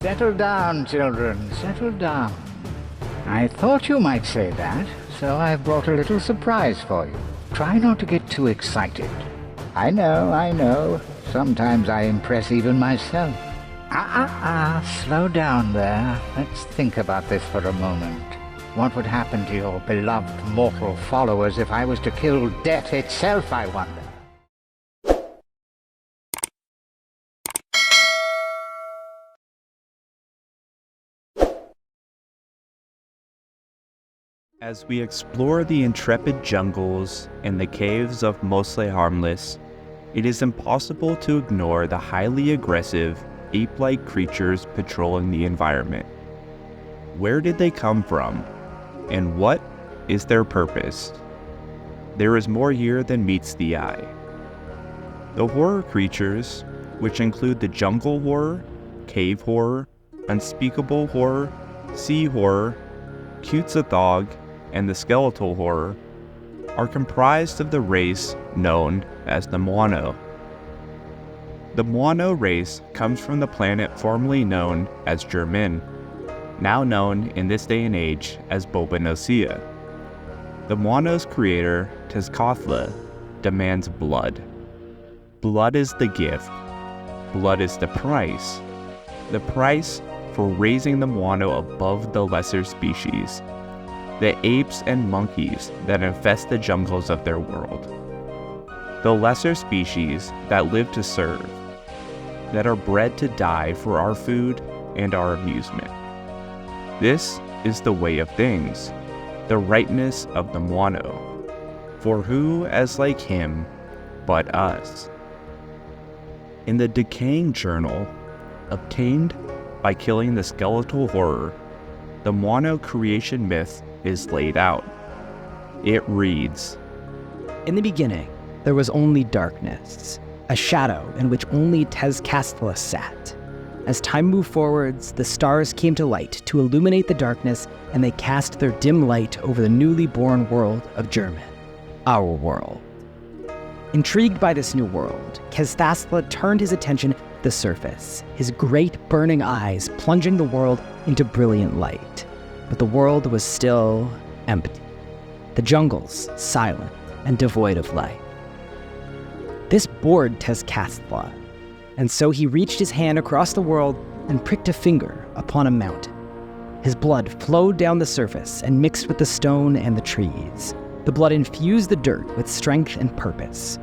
Settle down, children, settle down. I thought you might say that, so I've brought a little surprise for you. Try not to get too excited. I know. Sometimes I impress even myself. Slow down there. Let's think about this for a moment. What would happen to your beloved mortal followers if I was to kill death itself, I wonder? As we explore the intrepid jungles and the caves of Mostly Harmless, it is impossible to ignore the highly aggressive, ape-like creatures patrolling the environment. Where did they come from? And what is their purpose? There is more here than meets the eye. The horror creatures, which include the jungle horror, cave horror, unspeakable horror, sea horror, Cutsathog, and the skeletal horror, are comprised of the race known as the Moano. The Moano race comes from the planet formerly known as Germin, now known in this day and age as Bobanosia. The Moano's creator, Tezcathla, demands blood. Blood is the gift. Blood is the price. The price for raising the Moano above the lesser species, the apes and monkeys that infest the jungles of their world. The lesser species that live to serve, that are bred to die for our food and our amusement. This is the way of things, the rightness of the Moano. For who as like him but us? In the decaying journal, obtained by killing the skeletal horror, the Moano creation myth is laid out. It reads, In the beginning, there was only darkness, a shadow in which only Tezcathla sat. As time moved forwards, the stars came to light to illuminate the darkness, and they cast their dim light over the newly born world of Germin, our world. Intrigued by this new world, Tezcathla turned his attention to the surface, his great burning eyes plunging the world into brilliant light. But the world was still empty, the jungles silent and devoid of life. This bored Tezcathla, and so he reached his hand across the world and pricked a finger upon a mountain. His blood flowed down the surface and mixed with the stone and the trees. The blood infused the dirt with strength and purpose.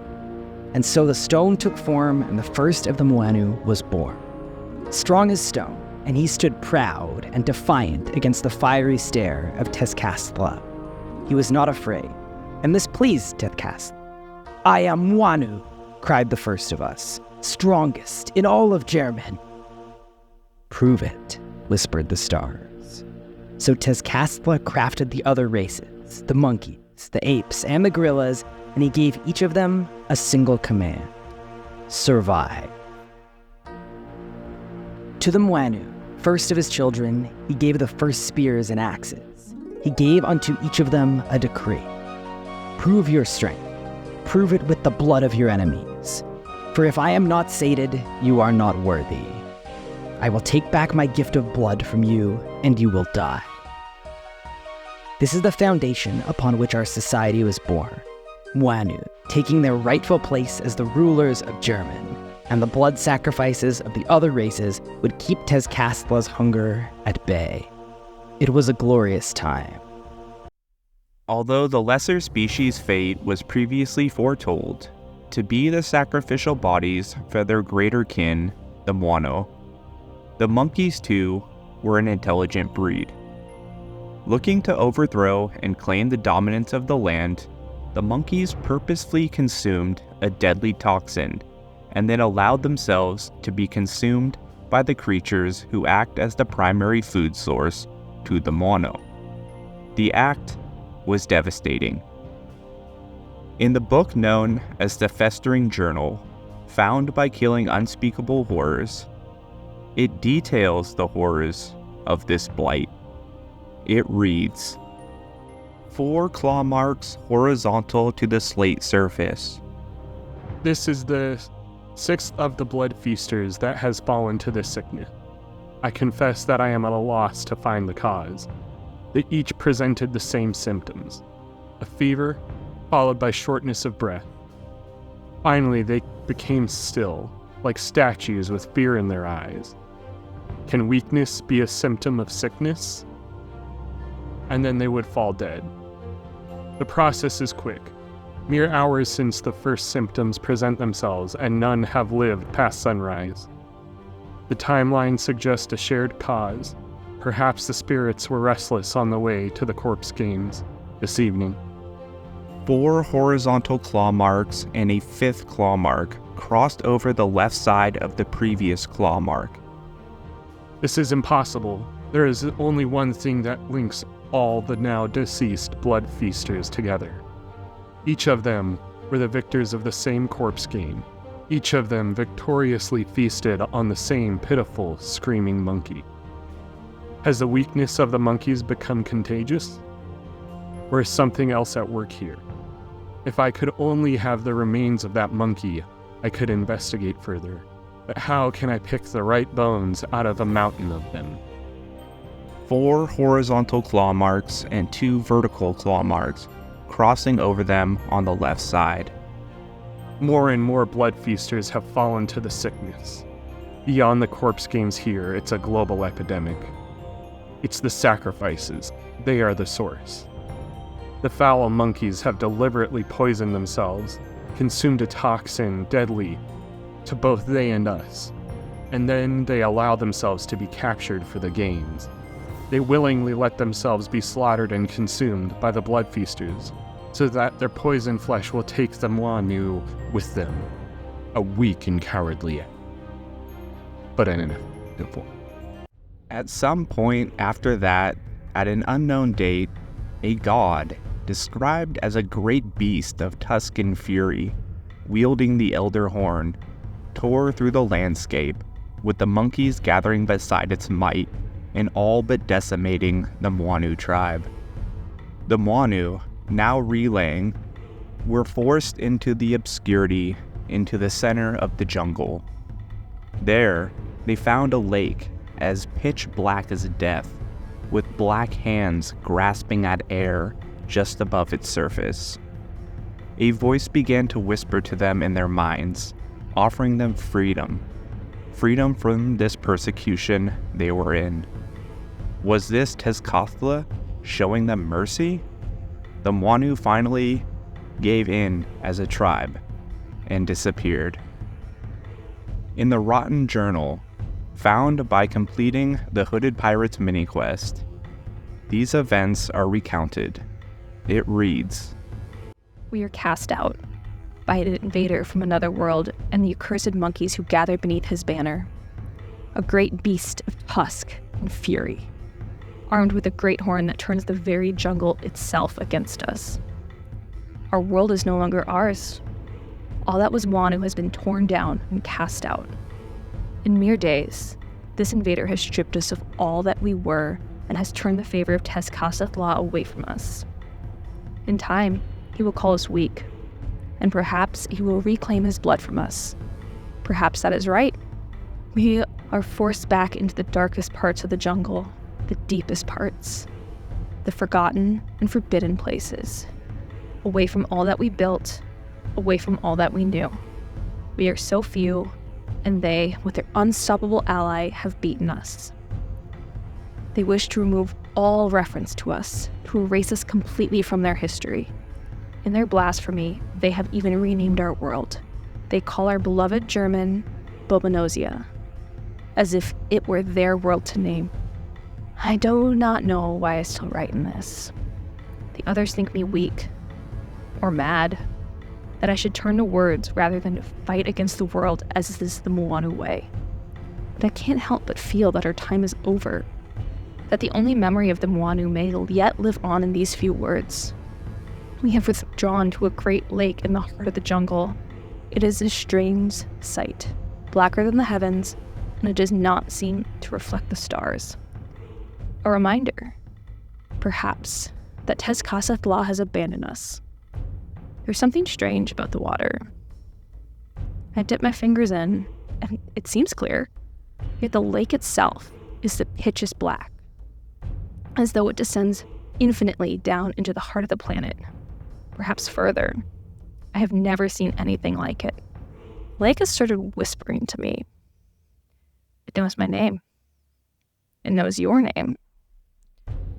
And so the stone took form, and the first of the Moanu was born. Strong as stone, and he stood proud and defiant against the fiery stare of Tezcathla. He was not afraid, and this pleased Tezcathla. I am Moanu, cried the first of us, strongest in all of Germin. Prove it, whispered the stars. So Tezcathla crafted the other races, the monkeys, the apes, and the gorillas, and he gave each of them a single command: survive. To the Moanu, first of his children, he gave the first spears and axes. He gave unto each of them a decree. Prove your strength. Prove it with the blood of your enemies. For if I am not sated, you are not worthy. I will take back my gift of blood from you, and you will die. This is the foundation upon which our society was born. Moanu, taking their rightful place as the rulers of Germin, and the blood sacrifices of the other races would keep Tezcathla's hunger at bay. It was a glorious time. Although the lesser species' fate was previously foretold to be the sacrificial bodies for their greater kin, the Moano, the monkeys too were an intelligent breed. Looking to overthrow and claim the dominance of the land, the monkeys purposefully consumed a deadly toxin and then allowed themselves to be consumed by the creatures who act as the primary food source to the Moano. The act was devastating. In the book known as the Festering Journal, found by killing unspeakable horrors, it details the horrors of this blight. It reads, 4 claw marks horizontal to the slate surface. This is the 6th of the blood feasters that has fallen to this sickness. I confess that I am at a loss to find the cause. They each presented the same symptoms: a fever, followed by shortness of breath. Finally, they became still, like statues with fear in their eyes. Can weakness be a symptom of sickness? And then they would fall dead. The process is quick. Mere hours since the first symptoms present themselves, and none have lived past sunrise. The timeline suggests a shared cause. Perhaps the spirits were restless on the way to the corpse games this evening. 4 horizontal claw marks and a 5th claw mark crossed over the left side of the previous claw mark. This is impossible. There is only one thing that links all the now deceased blood feasters together. Each of them were the victors of the same corpse game. Each of them victoriously feasted on the same pitiful, screaming monkey. Has the weakness of the monkeys become contagious? Or is something else at work here? If I could only have the remains of that monkey, I could investigate further. But how can I pick the right bones out of a mountain of them? 4 horizontal claw marks and 2 vertical claw marks, crossing over them on the left side. More and more blood feasters have fallen to the sickness. Beyond the corpse games here, it's a global epidemic. It's the sacrifices. They are the source. The foul monkeys have deliberately poisoned themselves, consumed a toxin deadly to both they and us, and then they allow themselves to be captured for the games. They willingly let themselves be slaughtered and consumed by the blood feasters, so that their poisoned flesh will take the Mwanu with them. A weak and cowardly act, but an ineffective one. At some point after that, at an unknown date, a god, described as a great beast of Tuscan fury, wielding the Elder Horn, tore through the landscape, with the monkeys gathering beside its might and all but decimating the Mwanu tribe. The Mwanu, now relaying, were forced into the obscurity, into the center of the jungle. There, they found a lake as pitch black as death, with black hands grasping at air just above its surface. A voice began to whisper to them in their minds, offering them freedom from this persecution they were in. Was this Tezcathola showing them mercy? The Mwanu finally gave in as a tribe and disappeared. In the Rotten Journal, found by completing the Hooded Pirates mini-quest, these events are recounted. It reads, "We are cast out by an invader from another world and the accursed monkeys who gather beneath his banner. A great beast of tusk and fury, armed with a great horn that turns the very jungle itself against us. Our world is no longer ours. All that was Mwanu has been torn down and cast out. In mere days, this invader has stripped us of all that we were and has turned the favor of Tezcathola away from us. In time, he will call us weak, and perhaps he will reclaim his blood from us. Perhaps that is right. We are forced back into the darkest parts of the jungle, the deepest parts, the forgotten and forbidden places, away from all that we built, away from all that we knew. We are so few, and they, with their unstoppable ally, have beaten us. They wish to remove all reference to us, to erase us completely from their history. In their blasphemy, they have even renamed our world. They call our beloved German Bobanosia, as if it were their world to name. I do not know why I still write in this. The others think me weak, or mad, that I should turn to words rather than to fight against the world as is the Mwanu way. But I can't help but feel that our time is over, that the only memory of the Mwanu may yet live on in these few words. We have withdrawn to a great lake in the heart of the jungle. It is a strange sight, blacker than the heavens, and it does not seem to reflect the stars. A reminder, perhaps, that Tezcathola has abandoned us. There's something strange about the water. I dip my fingers in, and it seems clear, yet the lake itself, is the pitchiest black, as though it descends infinitely down into the heart of the planet, perhaps further. I have never seen anything like it. The lake has started whispering to me. It knows my name. It knows your name.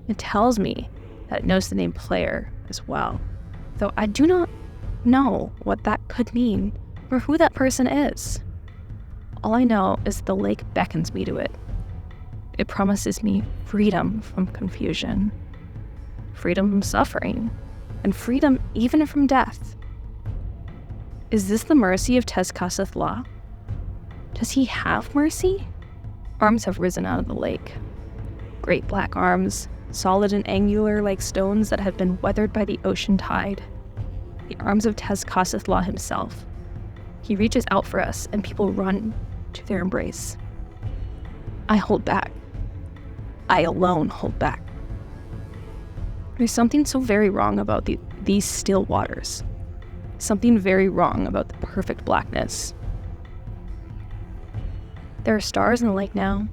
It tells me that it knows the name player as well, though I do not know what that could mean or who that person is. All I know is the lake beckons me to it. It promises me freedom from confusion, freedom from suffering, and freedom even from death. Is this the mercy of TheRSGuy? Does he have mercy? Arms have risen out of the lake. Great black arms, solid and angular like stones that have been weathered by the ocean tide. The arms of TheRSGuy himself. He reaches out for us, and people run to their embrace. I hold back. I alone hold back. There's something so very wrong about these still waters. Something very wrong about the perfect blackness. There are stars in the lake now.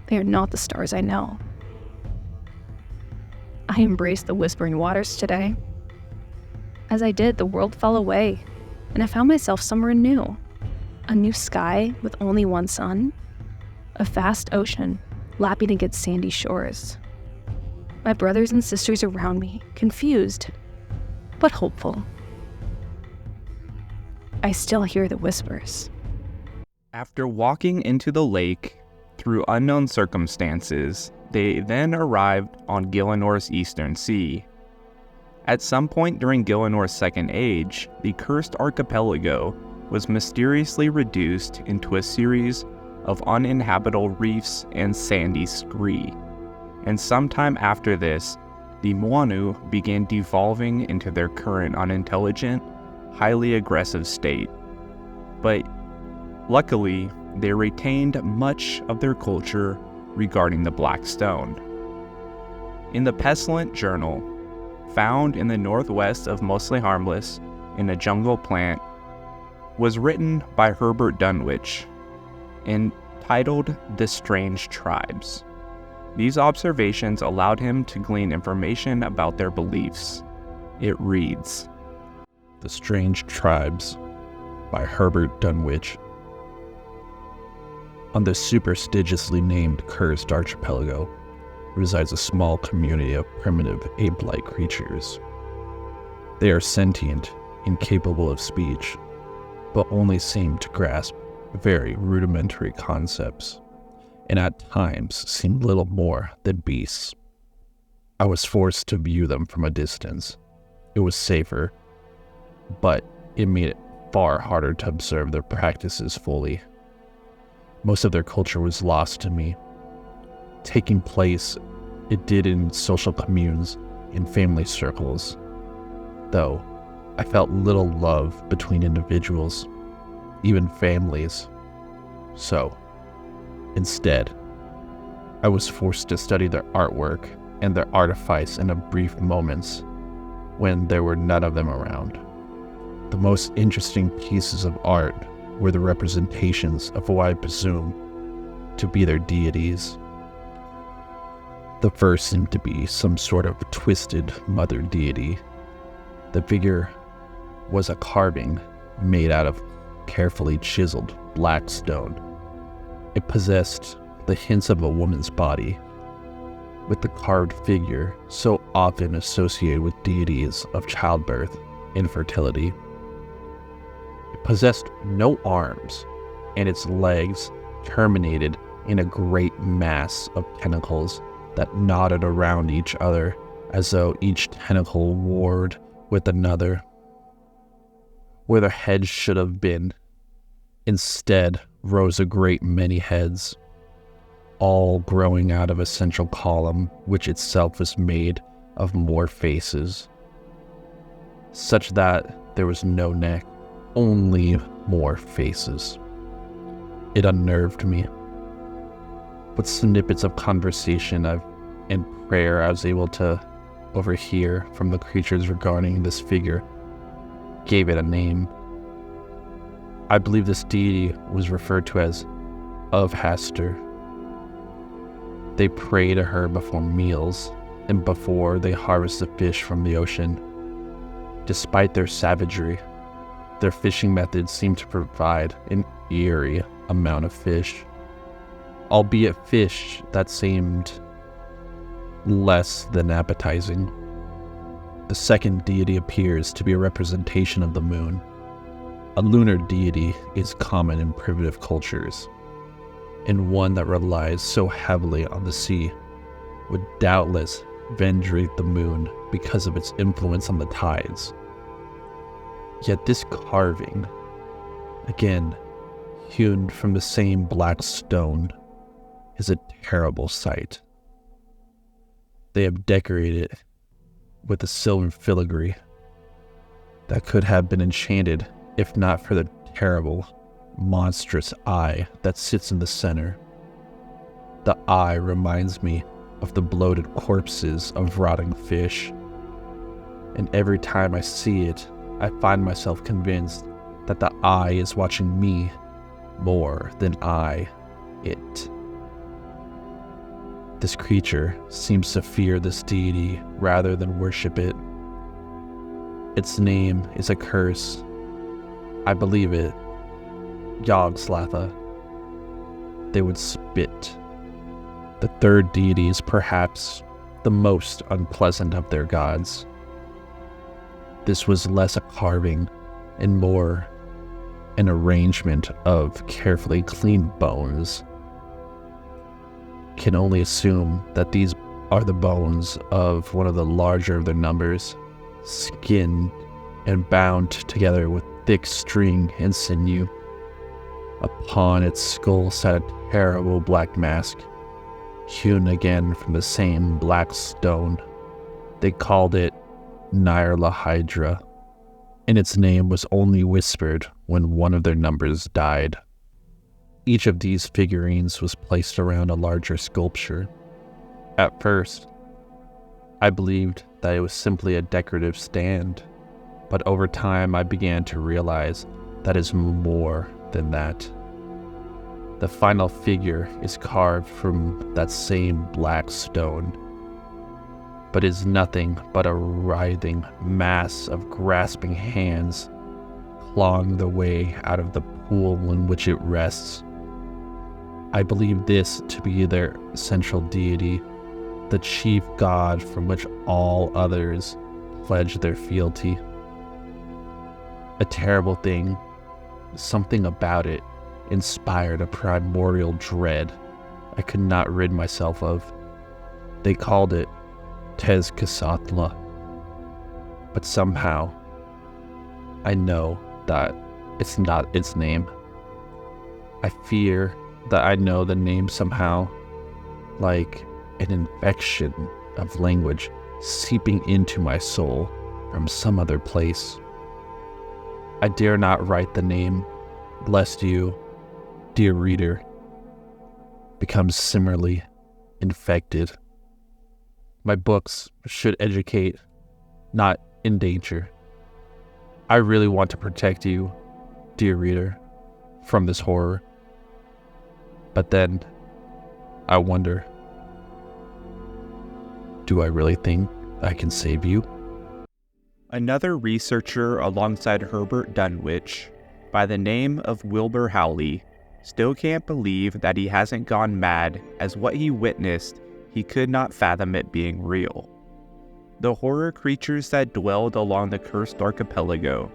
They are not the stars I know. I embraced the whispering waters today. As I did, the world fell away, and I found myself somewhere new. A new sky with only one sun. A vast ocean lapping against sandy shores. My brothers and sisters around me, confused, but hopeful. I still hear the whispers. After walking into the lake through unknown circumstances, they then arrived on Gielinor's eastern sea. At some point during Gielinor's second age, the cursed archipelago was mysteriously reduced into a series of uninhabitable reefs and sandy scree. And sometime after this, the Moanu began devolving into their current unintelligent, highly aggressive state. But luckily, they retained much of their culture regarding the Black Stone. In the Pestilent Journal, found in the northwest of Mostly Harmless in a jungle plant, was written by Herbert Dunwich, entitled The Strange Tribes. These observations allowed him to glean information about their beliefs. It reads, The Strange Tribes by Herbert Dunwich. On this superstitiously named cursed archipelago resides a small community of primitive ape-like creatures. They are sentient, incapable of speech, but only seem to grasp very rudimentary concepts, and at times seem little more than beasts. I was forced to view them from a distance. It was safer, but it made it far harder to observe their practices fully. Most of their culture was lost to me. Taking place, it did in social communes, in family circles, though I felt little love between individuals, even families. So, instead, I was forced to study their artwork and their artifice in the brief moments when there were none of them around. The most interesting pieces of art were the representations of what I presume to be their deities. The first seemed to be some sort of twisted mother deity. The figure was a carving made out of carefully chiseled black stone. It possessed the hints of a woman's body, with the carved figure so often associated with deities of childbirth and fertility. It possessed no arms, and its legs terminated in a great mass of tentacles that knotted around each other as though each tentacle warred with another. Where the head should have been, instead rose a great many heads, all growing out of a central column which itself was made of more faces, such that there was no neck, only more faces. It unnerved me. What snippets of conversation and prayer I was able to overhear from the creatures regarding this figure gave it a name. I believe this deity was referred to as of Haster, They pray to her before meals and before they harvest the fish from the ocean. Despite their savagery, their fishing methods seem to provide an eerie amount of fish, albeit fish that seemed less than appetizing. The second deity appears to be a representation of the moon. A lunar deity is common in primitive cultures, and one that relies so heavily on the sea would doubtless venerate the moon because of its influence on the tides. Yet this carving, again hewn from the same black stone, is a terrible sight. They have decorated it with a silver filigree that could have been enchanted if not for the terrible, monstrous eye that sits in the center. The eye reminds me of the bloated corpses of rotting fish, and every time I see it, I find myself convinced that the eye is watching me more than I it. This creature seems to fear this deity rather than worship it. Its name is a curse. I believe it. Yogslatha. They would spit. The third deity is perhaps the most unpleasant of their gods. This was less a carving and more an arrangement of carefully cleaned bones. Can only assume that these are the bones of one of the larger of their numbers, skinned and bound together with thick string and sinew. Upon its skull sat a terrible black mask, hewn again from the same black stone. They called it Nyarla Hydra, and its name was only whispered when one of their numbers died. Each of these figurines was placed around a larger sculpture. At first, I believed that it was simply a decorative stand, but over time I began to realize that it's more than that. The final figure is carved from that same black stone, but is nothing but a writhing mass of grasping hands clawing the way out of the pool in which it rests. I believe this to be their central deity, the chief god from which all others pledge their fealty. A terrible thing, something about it inspired a primordial dread I could not rid myself of. They called it Tezcatlipoca, but somehow I know that it's not its name. I fear that I know the name somehow, like an infection of language seeping into my soul from some other place. I dare not write the name, lest you, dear reader, become similarly infected. My books should educate, not endanger. I really want to protect you, dear reader, from this horror. But then, I wonder, do I really think I can save you? Another researcher alongside Herbert Dunwich, by the name of Wilbur Howley, still can't believe that he hasn't gone mad, as what he witnessed, he could not fathom it being real. The horror creatures that dwelled along the cursed archipelago,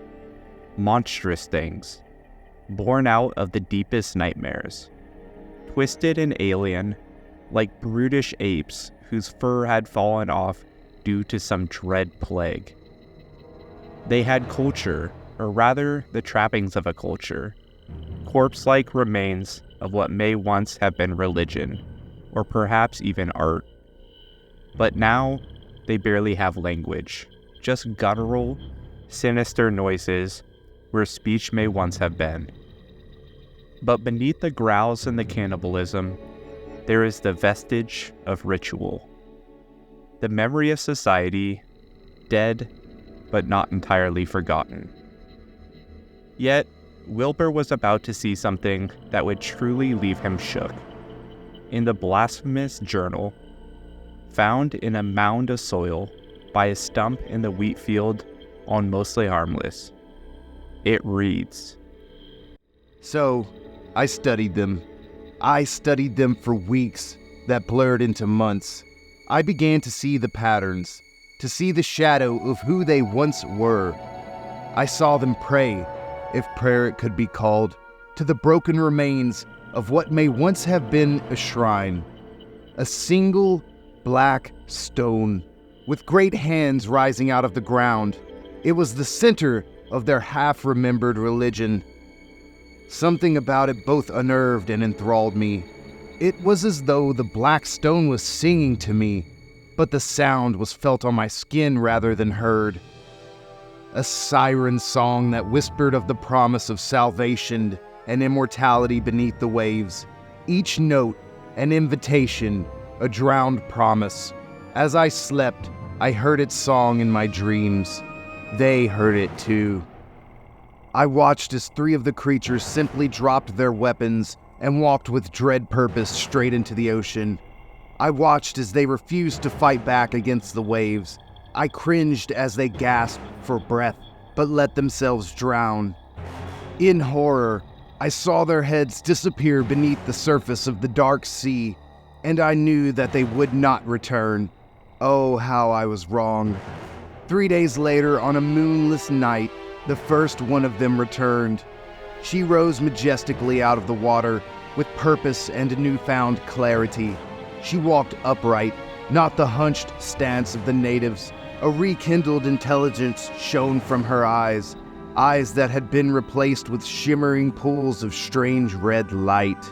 monstrous things, born out of the deepest nightmares, twisted and alien, like brutish apes whose fur had fallen off due to some dread plague. They had culture, or rather the trappings of a culture, corpse-like remains of what may once have been religion, or perhaps even art. But now, they barely have language, just guttural, sinister noises where speech may once have been. But beneath the growls and the cannibalism, there is the vestige of ritual. The memory of society, dead, but not entirely forgotten. Yet, Wilbur was about to see something that would truly leave him shook. in the blasphemous journal found in a mound of soil by a stump in the wheat field on Mostly Harmless. It reads, So, I studied them. I studied them for weeks that blurred into months. I began to see the patterns, to see the shadow of who they once were. I saw them pray, if prayer it could be called, to the broken remains of what may once have been a shrine. A single black stone, with great hands rising out of the ground. It was the center of their half-remembered religion. Something about it both unnerved and enthralled me. It was as though the black stone was singing to me, but the sound was felt on my skin rather than heard. A siren song that whispered of the promise of salvation and immortality beneath the waves. Each note an invitation, a drowned promise. As I slept, I heard its song in my dreams. They heard it too. I watched as 3 of the creatures simply dropped their weapons and walked with dread purpose straight into the ocean. I watched as they refused to fight back against the waves. I cringed as they gasped for breath, but let themselves drown. In horror, I saw their heads disappear beneath the surface of the dark sea, and I knew that they would not return. Oh, how I was wrong. 3 days later, on a moonless night, the first one of them returned. She rose majestically out of the water with purpose and a newfound clarity. She walked upright, not the hunched stance of the natives. A rekindled intelligence shone from her eyes, eyes that had been replaced with shimmering pools of strange red light.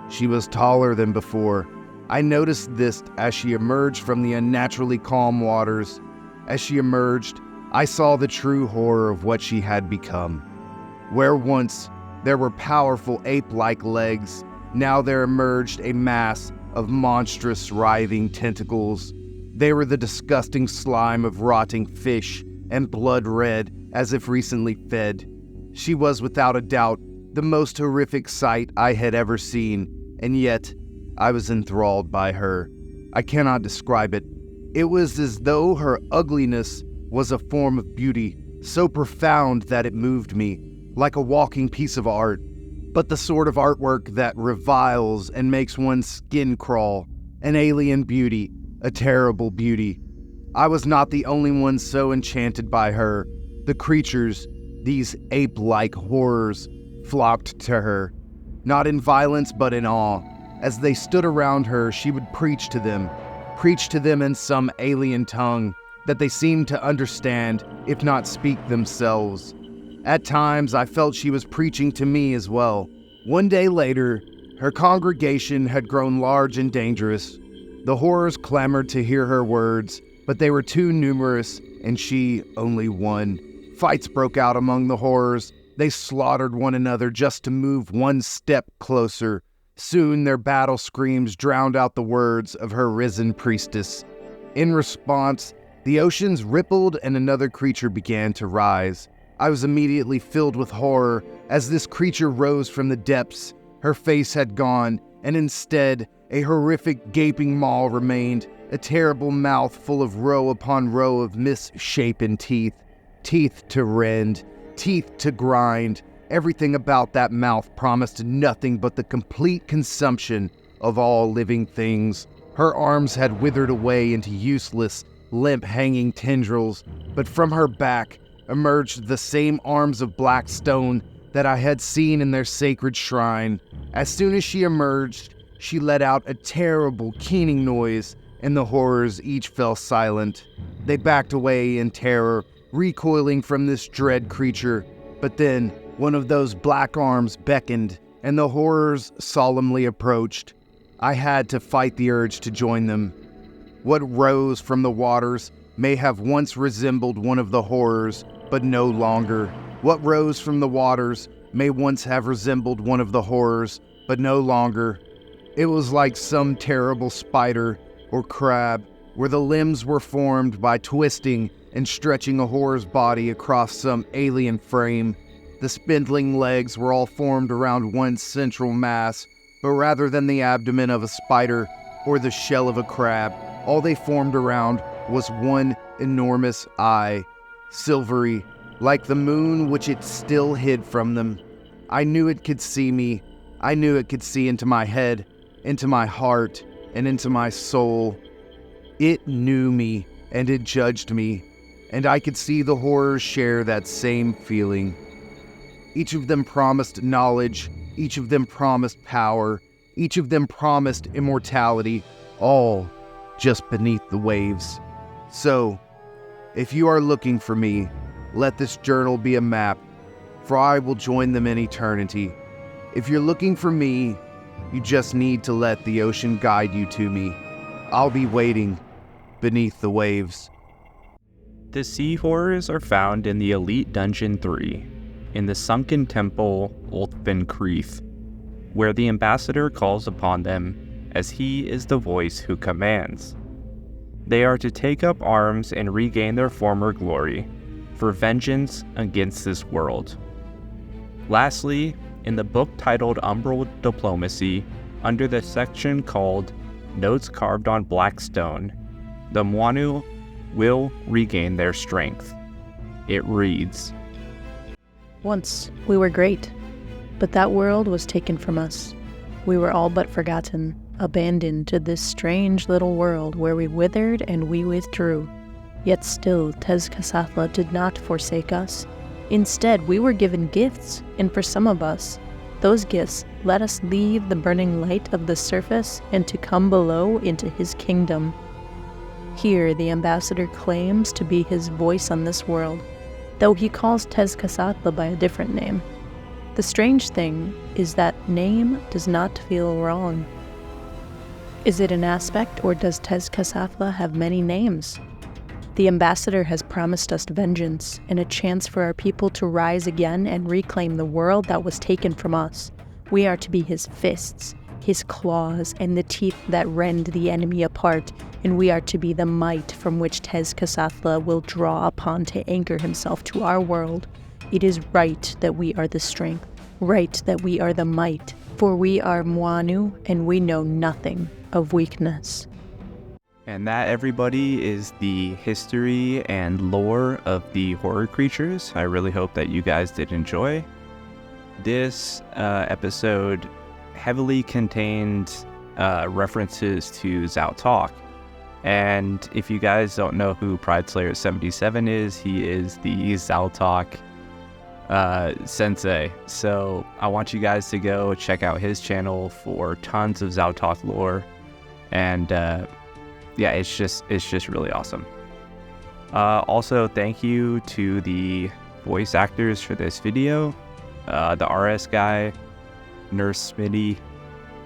She was taller than before. I noticed this as she emerged from the unnaturally calm waters. As she emerged, I saw the true horror of what she had become. Where once there were powerful ape-like legs, now there emerged a mass of monstrous writhing tentacles. They were the disgusting slime of rotting fish and blood red as if recently fed. She was without a doubt the most horrific sight I had ever seen, and yet I was enthralled by her. I cannot describe it. It was as though her ugliness was a form of beauty, so profound that it moved me, like a walking piece of art, but the sort of artwork that reviles and makes one's skin crawl, an alien beauty, a terrible beauty. I was not the only one so enchanted by her. The creatures, these ape-like horrors, flocked to her, not in violence but in awe. As they stood around her, she would preach to them in some alien tongue that they seemed to understand, if not speak themselves. At times, I felt she was preaching to me as well. One day later, her congregation had grown large and dangerous. The horrors clamored to hear her words, but they were too numerous, and she only one. Fights broke out among the horrors. They slaughtered one another just to move one step closer. Soon their battle screams drowned out the words of her risen priestess. In response, the oceans rippled and another creature began to rise. I was immediately filled with horror as this creature rose from the depths. Her face had gone, and instead, a horrific gaping maw remained, a terrible mouth full of row upon row of misshapen teeth. Teeth to rend, teeth to grind. Everything about that mouth promised nothing but the complete consumption of all living things. Her arms had withered away into useless, limp hanging tendrils, but from her back emerged the same arms of black stone that I had seen in their sacred shrine. As soon as she emerged, she let out a terrible keening noise, and the horrors each fell silent. They backed away in terror, recoiling from this dread creature. But then, one of those black arms beckoned, and the horrors solemnly approached. I had to fight the urge to join them. What rose from the waters may have once resembled one of the horrors, but no longer. What rose from the waters may once have resembled one of the horrors, but no longer. It was like some terrible spider or crab, where the limbs were formed by twisting and stretching a horror's body across some alien frame. The spindling legs were all formed around one central mass, but rather than the abdomen of a spider or the shell of a crab, all they formed around was one enormous eye, silvery, like the moon which it still hid from them. I knew it could see me. I knew it could see into my head, into my heart, and into my soul. It knew me, and it judged me, and I could see the horrors share that same feeling. Each of them promised knowledge, each of them promised power, each of them promised immortality, all just beneath the waves. So, if you are looking for me, let this journal be a map, for I will join them in eternity. If you're looking for me, you just need to let the ocean guide you to me. I'll be waiting beneath the waves. The sea horrors are found in the Elite Dungeon 3, in the sunken temple Ulfbenkrith, where the ambassador calls upon them as he is the voice who commands. They are to take up arms and regain their former glory, for vengeance against this world. Lastly, in the book titled Umbral Diplomacy, under the section called Notes Carved on Black Stone, the Mwanu will regain their strength. It reads, Once we were great, but that world was taken from us. We were all but forgotten, abandoned to this strange little world where we withered and we withdrew. Yet still TheRSGuy did not forsake us. Instead, we were given gifts, and for some of us, those gifts let us leave the burning light of the surface and to come below into his kingdom. Here, the ambassador claims to be his voice on this world, though he calls TheRSGuy by a different name. The strange thing is that name does not feel wrong. Is it an aspect, or does TheRSGuy have many names? The ambassador has promised us vengeance and a chance for our people to rise again and reclaim the world that was taken from us. We are to be his fists, his claws, and the teeth that rend the enemy apart, and we are to be the might from which TheRSGuy will draw upon to anchor himself to our world. It is right that we are the strength, right that we are the might, for we are Mwanu and we know nothing of weakness. And that, everybody, is the history and lore of the horror creatures. I really hope that you guys did enjoy. This episode heavily contained references to Zaltok. And if you guys don't know who PrideSlayer77 is, he is the Zaltok sensei. So I want you guys to go check out his channel for tons of Zaltok lore. And yeah, it's just really awesome. Also, thank you to the voice actors for this video. TheRSGuy, Nurse Smitty,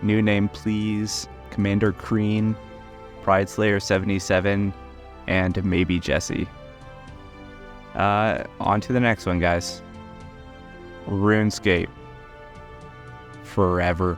New Name Plz, camandrkreen, PrideSlayer77, and maybe Jessi. On to the next one, guys. RuneScape. Forever.